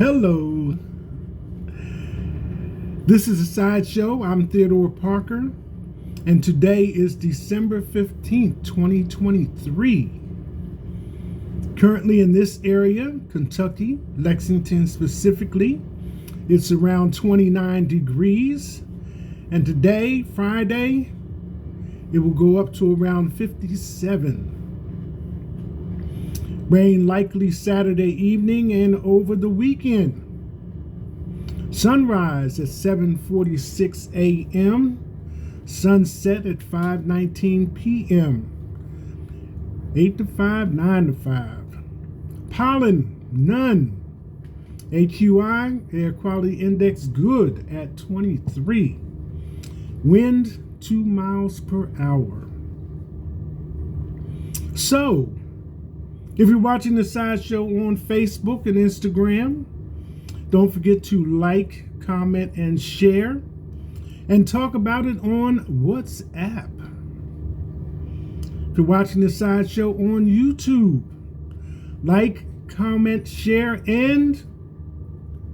Hello. This is a sideshow. I'm Theodore Parker, and today is December 15th, 2023. Currently in this area, Kentucky, Lexington specifically, it's around 29 degrees, and today, Friday, it will go up to around 57. Rain likely Saturday evening and over the weekend. Sunrise at 7:46 a.m. Sunset at 5:19 p.m. 8 to 5, 9 to 5. Pollen, none. AQI, air quality index, good at 23. Wind, 2 miles per hour. So, if you're watching the sideshow on Facebook and Instagram, don't forget to like, comment, and share, and talk about it on WhatsApp. If you're watching the sideshow on YouTube, like, comment, share, and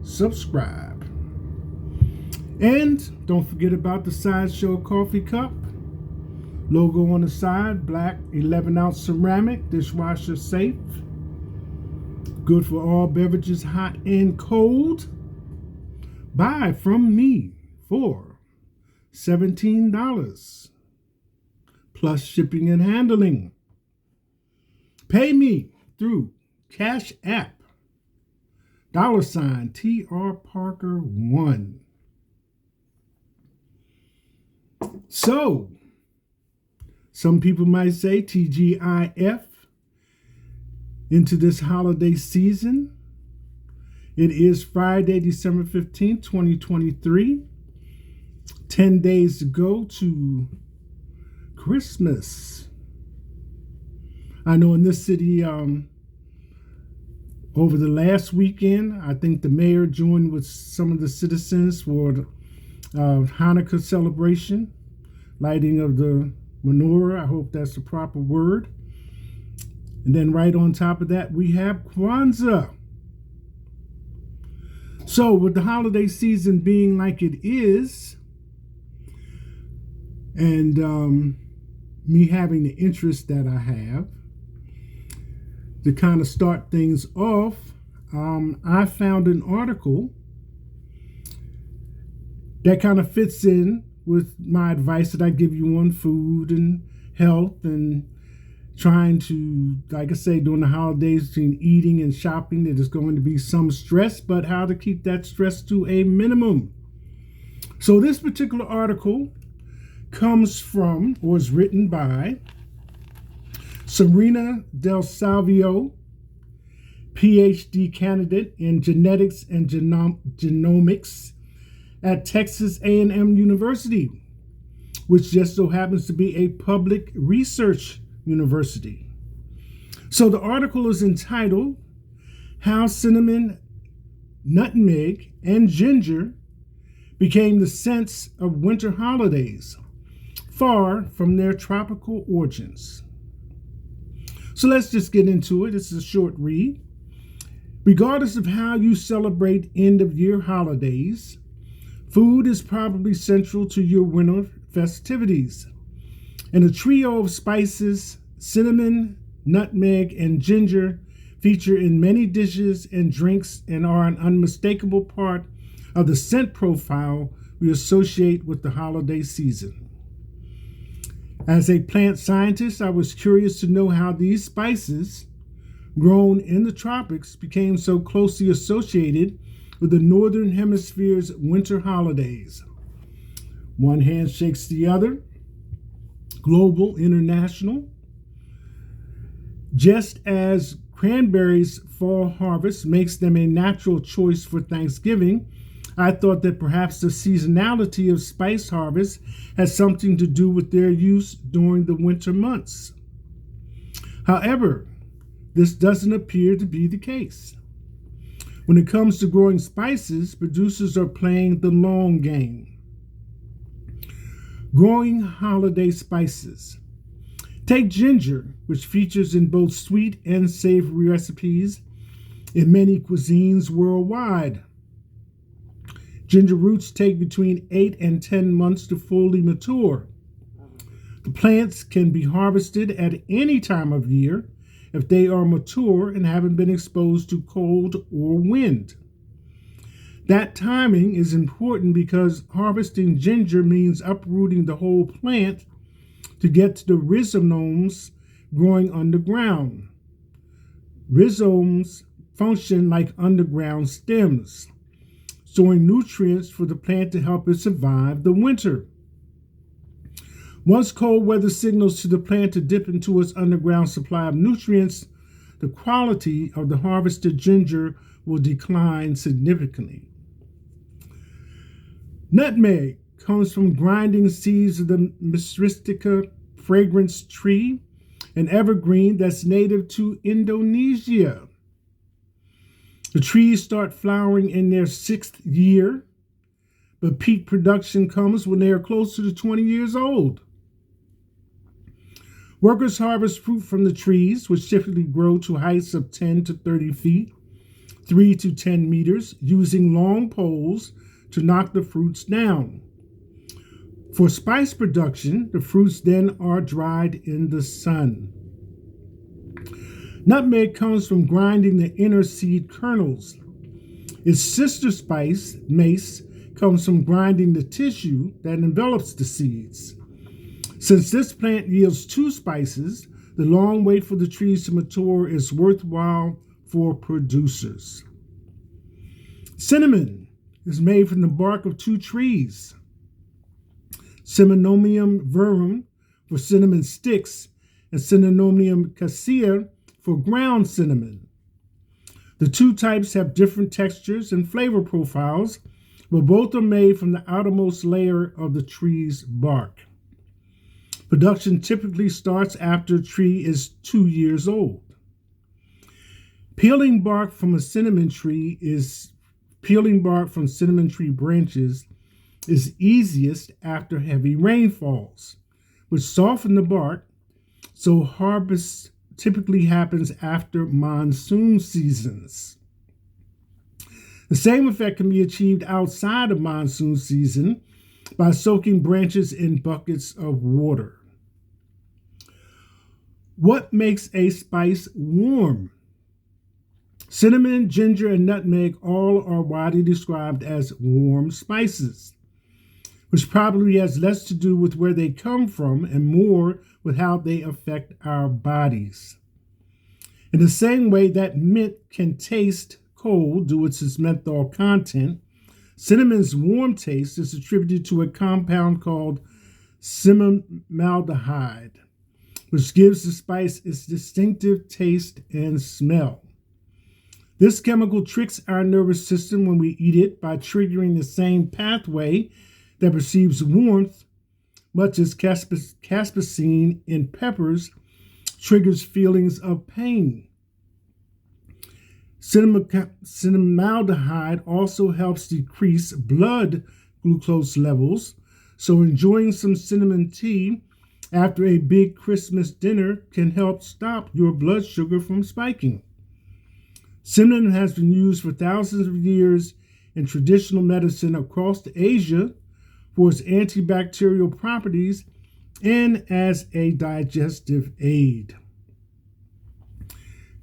subscribe. And don't forget about the sideshow coffee cup. Logo on the side, black 11-ounce ceramic, dishwasher safe. Good for all beverages, hot and cold. Buy from me for $17 plus shipping and handling. Pay me through Cash App, $TR Parker 1. So, some people might say TGIF into this holiday season. It is Friday, December 15th, 2023. 10 days to go to Christmas. I know in this city, over the last weekend, I think the mayor joined with some of the citizens for the Hanukkah celebration, lighting of the menorah. I hope that's the proper word. And then right on top of that, we have Kwanzaa. So with the holiday season being like it is, and me having the interest that I have, to kind of start things off, I found an article that kind of fits in with my advice that I give you on food and health and trying to, like I say, during the holidays between eating and shopping, there is going to be some stress, but how to keep that stress to a minimum. So this particular article comes from, or is written by, Serena Del Salvio, PhD candidate in genetics and genomics at Texas A&M University, which just so happens to be a public research university. So the article is entitled, How Cinnamon, Nutmeg, and Ginger Became the Scents of Winter Holidays, Far from Their Tropical Origins. So let's just get into it. This is a short read. Regardless of how you celebrate end-of-year holidays, food is probably central to your winter festivities. And a trio of spices, cinnamon, nutmeg, and ginger, feature in many dishes and drinks and are an unmistakable part of the scent profile we associate with the holiday season. As a plant scientist, I was curious to know how these spices, grown in the tropics, became so closely associated with the Northern Hemisphere's winter holidays. One hand shakes the other. Global, international. Just as cranberries' fall harvest makes them a natural choice for Thanksgiving, I thought that perhaps the seasonality of spice harvest has something to do with their use during the winter months. However, this doesn't appear to be the case. When it comes to growing spices, producers are playing the long game. Growing holiday spices. Take ginger, which features in both sweet and savory recipes, in many cuisines worldwide. Ginger roots take between 8 and 10 months to fully mature. The plants can be harvested at any time of year if they are mature and haven't been exposed to cold or wind. That timing is important because harvesting ginger means uprooting the whole plant to get to the rhizomes growing underground. Rhizomes function like underground stems, storing nutrients for the plant to help it survive the winter. Once cold weather signals to the plant to dip into its underground supply of nutrients, the quality of the harvested ginger will decline significantly. Nutmeg comes from grinding seeds of the Mystica fragrance tree, an evergreen that's native to Indonesia. The trees start flowering in their 6th year, but peak production comes when they are closer to 20 years old. Workers harvest fruit from the trees, which typically grow to heights of 10 to 30 feet, 3 to 10 meters, using long poles to knock the fruits down. For spice production, the fruits then are dried in the sun. Nutmeg comes from grinding the inner seed kernels. Its sister spice, mace, comes from grinding the tissue that envelops the seeds. Since this plant yields 2 spices, the long wait for the trees to mature is worthwhile for producers. Cinnamon is made from the bark of 2 trees, Cinnamomum verum for cinnamon sticks and Cinnamomum cassia for ground cinnamon. The 2 types have different textures and flavor profiles, but both are made from the outermost layer of the tree's bark. Production typically starts after a tree is 2 years old. Peeling bark from cinnamon tree branches is easiest after heavy rainfalls, which soften the bark, so harvest typically happens after monsoon seasons. The same effect can be achieved outside of monsoon season by soaking branches in buckets of water. What makes a spice warm? Cinnamon, ginger, and nutmeg all are widely described as warm spices, which probably has less to do with where they come from and more with how they affect our bodies. In the same way that mint can taste cold due to its menthol content, cinnamon's warm taste is attributed to a compound called cinnamaldehyde, which gives the spice its distinctive taste and smell. This chemical tricks our nervous system when we eat it by triggering the same pathway that perceives warmth, much as capsaicin in peppers triggers feelings of pain. Cinnamaldehyde also helps decrease blood glucose levels, so enjoying some cinnamon tea after a big Christmas dinner can help stop your blood sugar from spiking. Cinnamon has been used for thousands of years in traditional medicine across Asia for its antibacterial properties and as a digestive aid.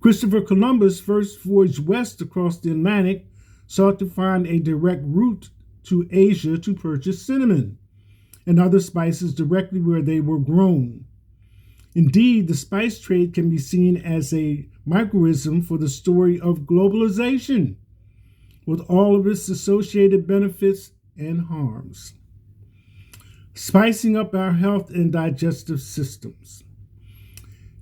Christopher Columbus' first voyage west across the Atlantic sought to find a direct route to Asia to purchase cinnamon and other spices directly where they were grown. Indeed, the spice trade can be seen as a microism for the story of globalization, with all of its associated benefits and harms. Spicing up our health and digestive systems.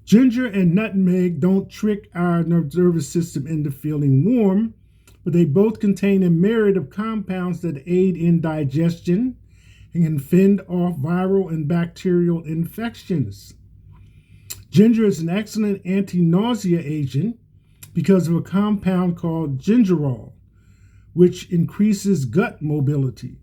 Ginger and nutmeg don't trick our nervous system into feeling warm, but they both contain a myriad of compounds that aid in digestion and can fend off viral and bacterial infections. Ginger is an excellent anti-nausea agent because of a compound called gingerol, which increases gut mobility.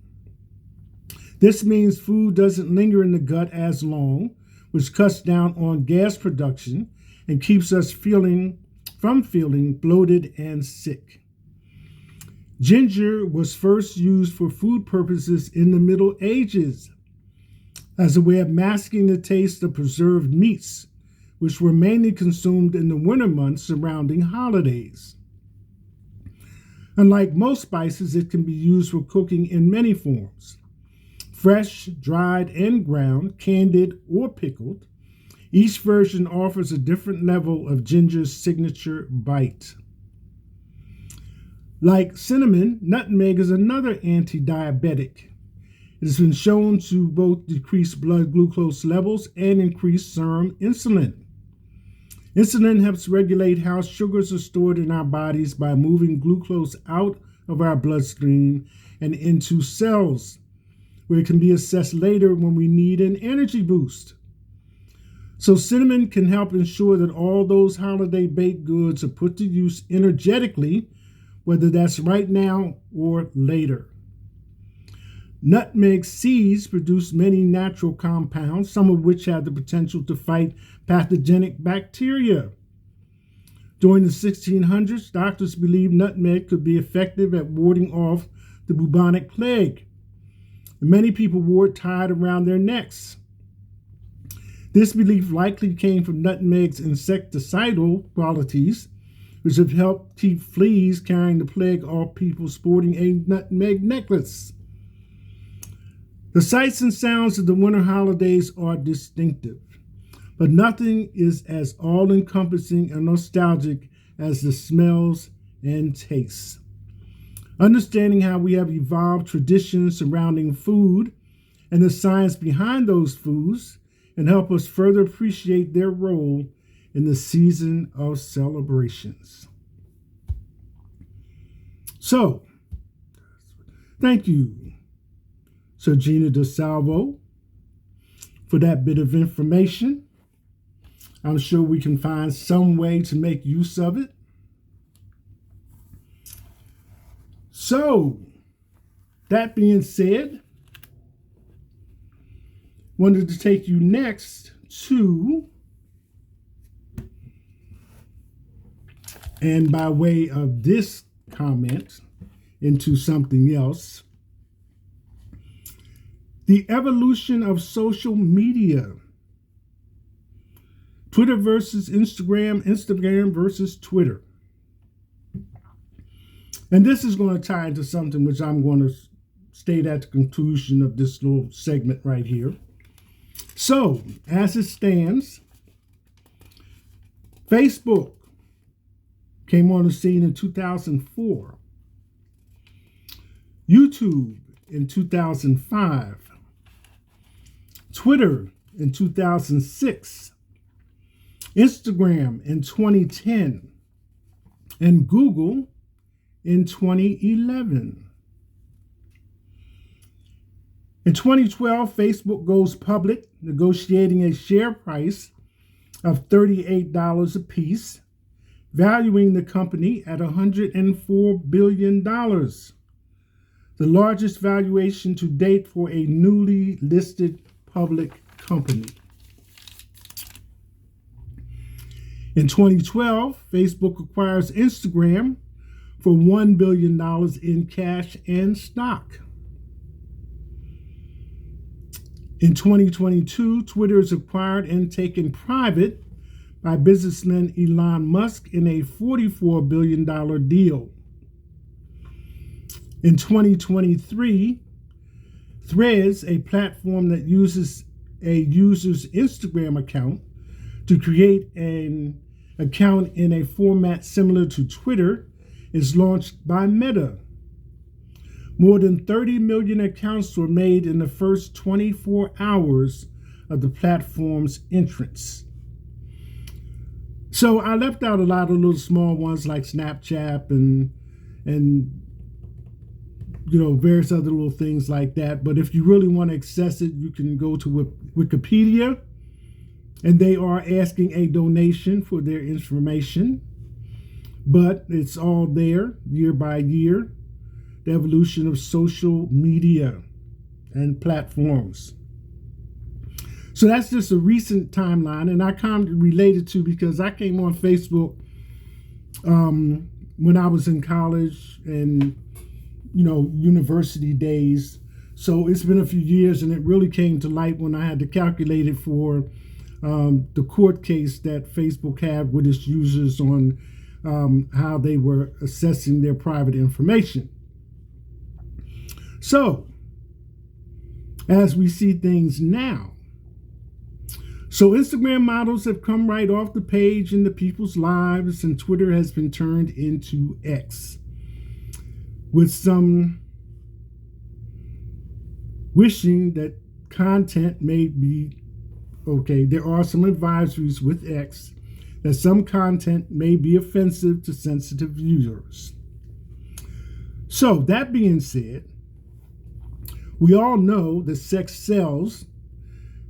This means food doesn't linger in the gut as long, which cuts down on gas production and keeps us feeling from feeling bloated and sick. Ginger was first used for food purposes in the Middle Ages as a way of masking the taste of preserved meats, which were mainly consumed in the winter months surrounding holidays. Unlike most spices, it can be used for cooking in many forms: fresh, dried, and ground, candied, or pickled. Each version offers a different level of ginger's signature bite. Like cinnamon, nutmeg is another anti-diabetic. It has been shown to both decrease blood glucose levels and increase serum insulin. Insulin helps regulate how sugars are stored in our bodies by moving glucose out of our bloodstream and into cells, where it can be accessed later when we need an energy boost. So cinnamon can help ensure that all those holiday baked goods are put to use energetically, whether that's right now or later. Nutmeg seeds produce many natural compounds, some of which have the potential to fight pathogenic bacteria. During the 1600s, doctors believed nutmeg could be effective at warding off the bubonic plague. And many people wore it tied around their necks. This belief likely came from nutmeg's insecticidal qualities, which have helped keep fleas carrying the plague off people sporting a nutmeg necklace. The sights and sounds of the winter holidays are distinctive, but nothing is as all-encompassing and nostalgic as the smells and tastes. Understanding how we have evolved traditions surrounding food and the science behind those foods can help us further appreciate their role in the season of celebrations. So, thank you, Sergina DeSalvo, for that bit of information. I'm sure we can find some way to make use of it. So, that being said, wanted to take you next to, and by way of this comment, into something else. The evolution of social media. Twitter versus Instagram, Instagram versus Twitter. And this is going to tie into something which I'm going to state at the conclusion of this little segment right here. So, as it stands, Facebook came on the scene in 2004. YouTube in 2005. Twitter in 2006. Instagram in 2010. And Google in 2011. In 2012, Facebook goes public, negotiating a share price of $38 apiece, valuing the company at $104 billion, the largest valuation to date for a newly listed public company. In 2012, Facebook acquires Instagram for $1 billion in cash and stock. In 2022, Twitter is acquired and taken private by businessman Elon Musk in a $44 billion deal. In 2023, Threads, a platform that uses a user's Instagram account to create an account in a format similar to Twitter, is launched by Meta. More than 30 million accounts were made in the first 24 hours of the platform's entrance. So I left out a lot of little small ones like Snapchat and various other little things like that. But if you really want to access it, you can go to Wikipedia, and they are asking a donation for their information. But it's all there year by year. The evolution of social media and platforms. So that's just a recent timeline, and I kind of related to because I came on Facebook when I was in college and, university days. So it's been a few years, and it really came to light when I had to calculate it for the court case that Facebook had with its users on how they were assessing their private information. So, as we see things now, so Instagram models have come right off the page into people's lives, and Twitter has been turned into X, with some wishing that content may be okay. There are some advisories with X that some content may be offensive to sensitive users. So, that being said, we all know that sex sells,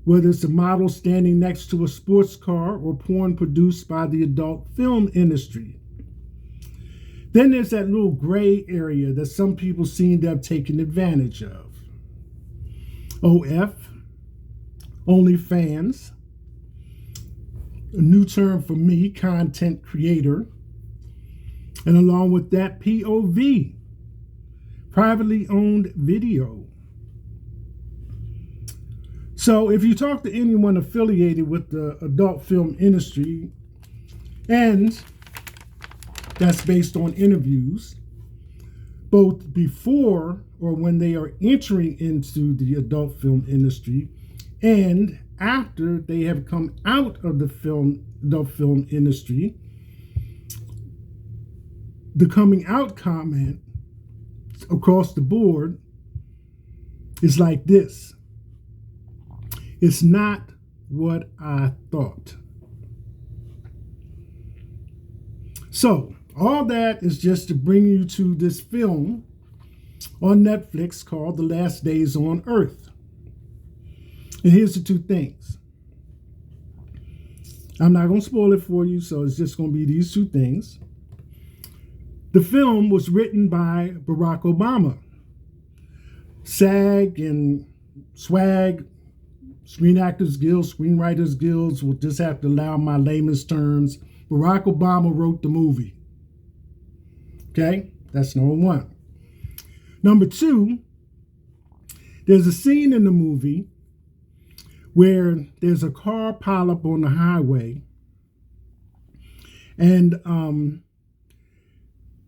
whether it's a model standing next to a sports car or porn produced by the adult film industry. Then there's that little gray area that some people seem to have taken advantage of. OF, OnlyFans, a new term for me, content creator, and along with that, POV, privately owned video. So if you talk to anyone affiliated with the adult film industry, and that's based on interviews, both before or when they are entering into the adult film industry and after they have come out of the adult film industry, the coming out comment across the board is like this: it's not what I thought. So, all that is just to bring you to this film on Netflix called The Last Days on Earth. And here's the two things. I'm not going to spoil it for you, so it's just going to be these two things. The film was written by Barack Obama. SAG and SWAG, Screen Actors Guild, Screenwriters Guilds, will just have to allow my layman's terms. Barack Obama wrote the movie. Okay, that's number one. Number two, there's a scene in the movie where there's a car pileup on the highway, and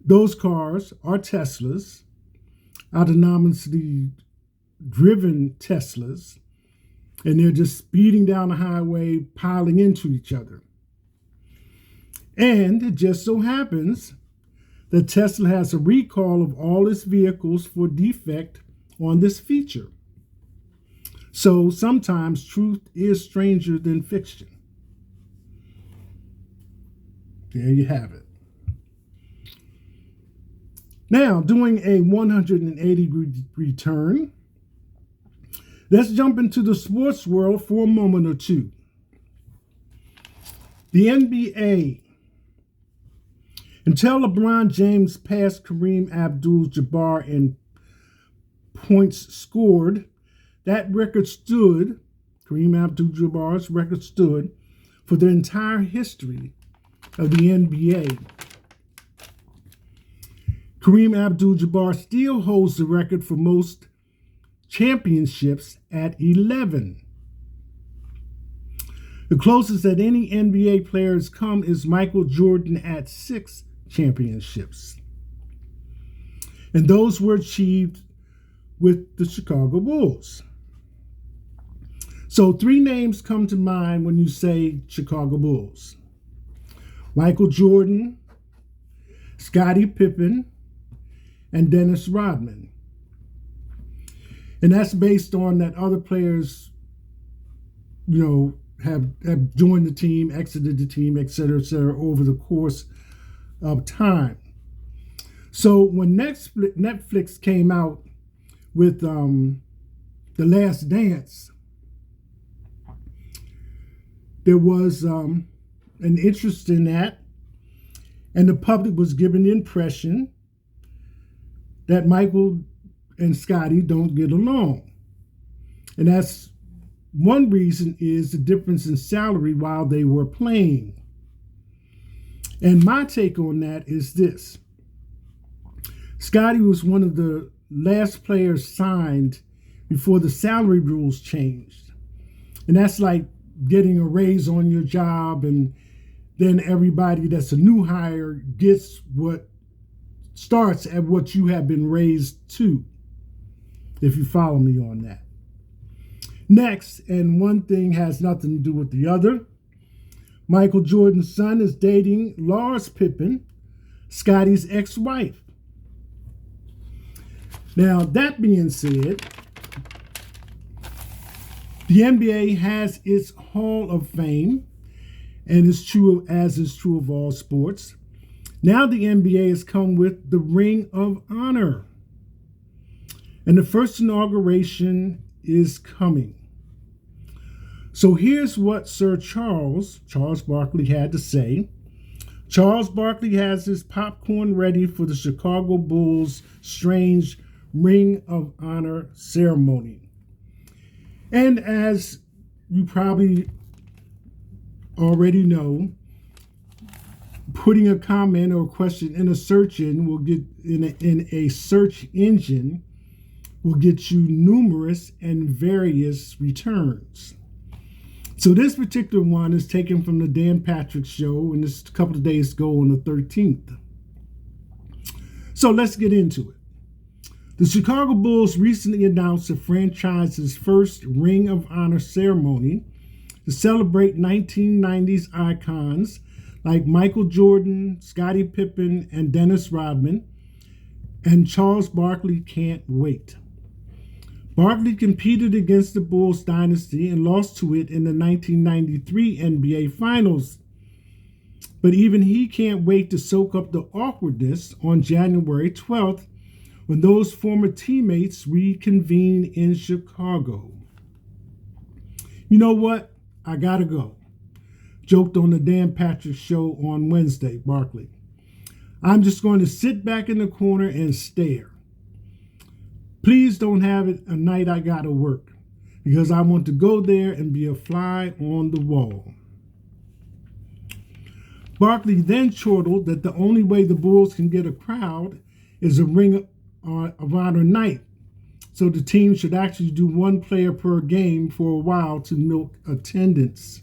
those cars are Teslas, autonomously driven Teslas, and they're just speeding down the highway, piling into each other. And it just so happens that Tesla has a recall of all its vehicles for defect on this feature. So sometimes truth is stranger than fiction. There you have it. Now, doing a 180-degree turn, let's jump into the sports world for a moment or two. The NBA. Until LeBron James passed Kareem Abdul-Jabbar in points scored, that record stood, Kareem Abdul-Jabbar's record stood, for the entire history of the NBA. Kareem Abdul-Jabbar still holds the record for most championships at 11. The closest that any NBA player has come is Michael Jordan at 6 championships. And those were achieved with the Chicago Bulls. So 3 names come to mind when you say Chicago Bulls: Michael Jordan, Scottie Pippen, and Dennis Rodman. And that's based on that other players, have joined the team, exited the team, et cetera, over the course of time. So when Netflix came out with The Last Dance, there was an interest in that, and the public was given the impression that Michael and Scottie don't get along. And that's one reason is the difference in salary while they were playing. And my take on that is this. Scotty was one of the last players signed before the salary rules changed. And that's like getting a raise on your job, and then everybody that's a new hire gets what starts at what you have been raised to, if you follow me on that. Next, and one thing has nothing to do with the other, Michael Jordan's son is dating Lars Pippen, Scotty's ex-wife. Now, that being said, the NBA has its Hall of Fame, and it's true, as is true of all sports. Now the NBA has come with the Ring of Honor, and the first inauguration is coming. So here's what Sir Charles Barkley had to say. Charles Barkley has his popcorn ready for the Chicago Bulls' strange Ring of Honor ceremony. And as you probably already know, putting a comment or a question in a search engine will get in a search engine will get you numerous and various returns. So this particular one is taken from the Dan Patrick Show, and this a couple of days ago on the 13th. So let's get into it. The Chicago Bulls recently announced the franchise's first Ring of Honor ceremony to celebrate 1990s icons like Michael Jordan, Scottie Pippen, and Dennis Rodman, and Charles Barkley can't wait. Barkley competed against the Bulls dynasty and lost to it in the 1993 NBA Finals. But even he can't wait to soak up the awkwardness on January 12th when those former teammates reconvene in Chicago. You know what? I gotta go. Joked on the Dan Patrick Show on Wednesday, Barkley. I'm just going to sit back in the corner and stare. Please don't have it a night I gotta work, because I want to go there and be a fly on the wall. Barkley then chortled that the only way the Bulls can get a crowd is a Ring of Honor night, so the team should actually do one player per game for a while to milk attendance.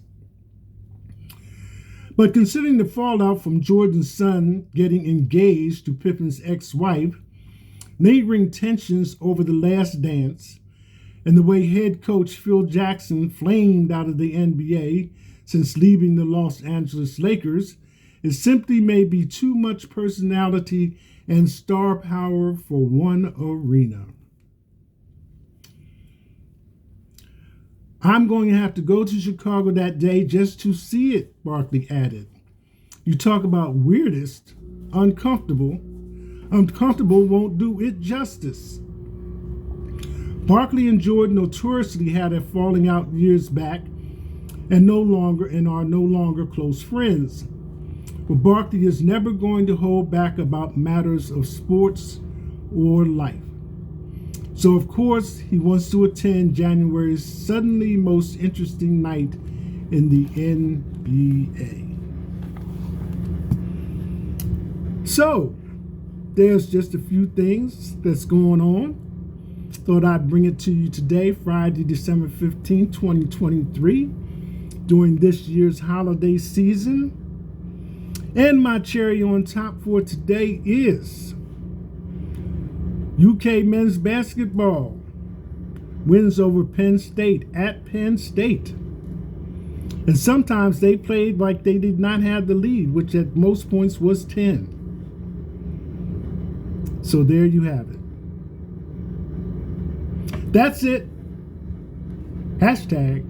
But considering the fallout from Jordan's son getting engaged to Pippen's ex-wife, lingering tensions over The Last Dance, and the way head coach Phil Jackson flamed out of the NBA since leaving the Los Angeles Lakers, it simply may be too much personality and star power for one arena. I'm going to have to go to Chicago that day just to see it, Barkley added. You talk about weirdest, uncomfortable. Uncomfortable won't do it justice. Barkley and Jordan notoriously had a falling out years back and are no longer close friends. But Barkley is never going to hold back about matters of sports or life. So of course he wants to attend January's suddenly most interesting night in the NBA. So there's just a few things that's going on. Thought I'd bring it to you today, Friday, December 15, 2023, during this year's holiday season. And my cherry on top for today is UK men's basketball wins over Penn State at Penn State. And sometimes they played like they did not have the lead, which at most points was 10. So there you have it. That's it. Hashtag